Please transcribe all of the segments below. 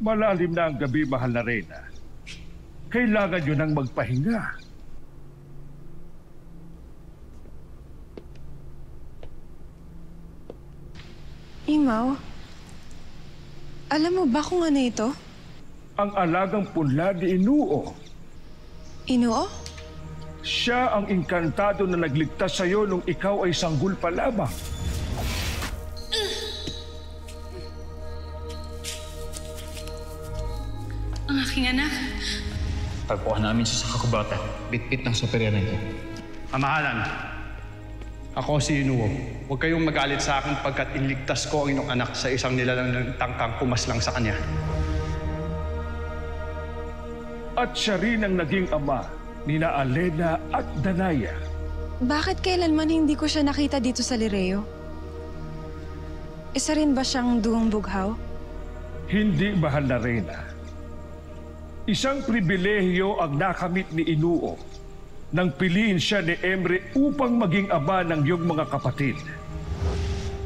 Malalim na ang gabi, mahal na Reyna. Kailangan nyo nang magpahinga. Imaw, alam mo ba kung ano ito? Ang alagang punla ni Inuo. Inuo? Siya ang inkantado na nagligtas sa'yo nung ikaw ay sanggol pa lamang. Ang aking anak. Pagkuha namin siya sa kakubata, bit-bit ng superior na ito. Kamahalan, ako si Inuo. Huwag kayong magalit sa akin pagkat inligtas ko ang inyong anak sa isang nilalang ng tangkang pumaslang sa kanya. At siya rin ang naging ama nina Alena at Danaya. Bakit kailanman hindi ko siya nakita dito sa Lireo? Isa rin ba siyang duwang bughaw? Hindi, mahal na Reyna. Isang pribilehiyo ang nakamit ni Inuo nang piliin siya ni Emre upang maging ama ng iyong mga kapatid.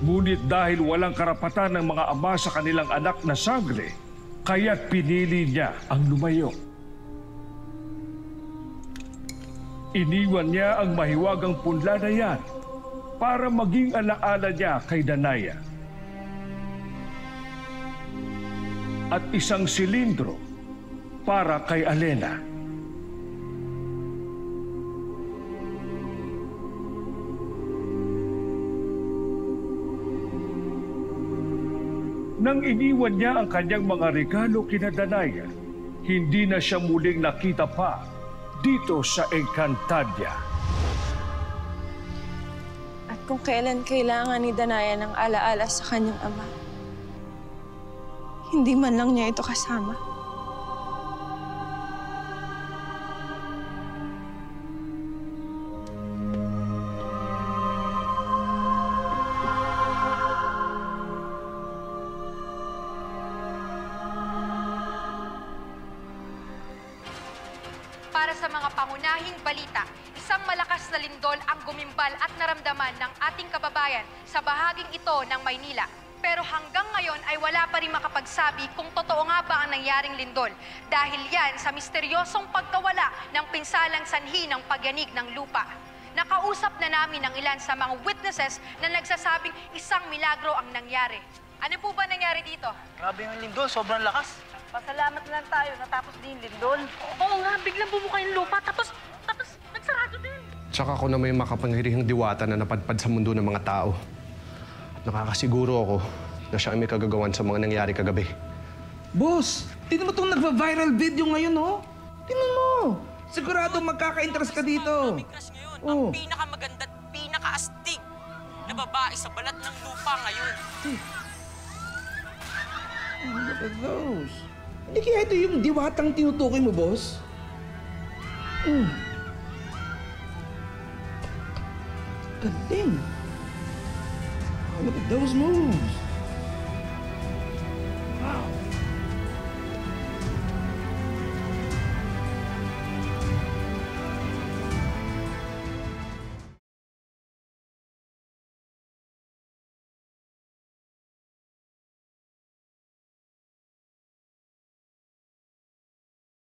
Ngunit dahil walang karapatan ng mga ama sa kanilang anak na sangre, kaya't pinili niya ang lumayo. Iniwan niya ang mahiwagang punla na yan para maging alaala niya kay Danaya. At isang silindro para kay Alena. Nang iniwan niya ang kanyang mga regalo kina Danaya, hindi na siya muling nakita pa dito sa Encantadia. At kung kailan kailangan ni Danaya ng alaala sa kanyang ama, hindi man lang niya ito kasama. Para sa mga pangunahing balita, isang malakas na lindol ang gumimbal at naramdaman ng ating kababayan sa bahaging ito ng Maynila. Pero hanggang ngayon ay wala pa rin makapagsabi kung totoo nga ba ang nangyaring lindol dahil yan sa misteryosong pagkawala ng pinsalang sanhi ng pagyanig ng lupa. Nakausap na namin ang ilan sa mga witnesses na nagsasabing isang milagro ang nangyari. Ano po ba nangyari dito? Grabe yung lindol, sobrang lakas. Pasalamat na lang tayo, natapos din yung lindol. Oo nga, biglang bumuka yung lupa, tapos nagsarado din. Tsaka ako na may makapangyarihang diwata na napadpad sa mundo ng mga tao. At nakakasiguro ako na siya ay may kagagawan sa mga nangyari kagabi. Boss, tingnan mo itong nagpa-viral video ngayon, oh. Tingnan mo. Sigurado magkaka-interest ka dito. Ang pinakamaganda at pinakaastig na babae sa balat ng lupa ngayon. Oh, look at those. Hindi kaya ito yung diwatang tinutukoy mo, boss? Galing. Oh, look at those moves.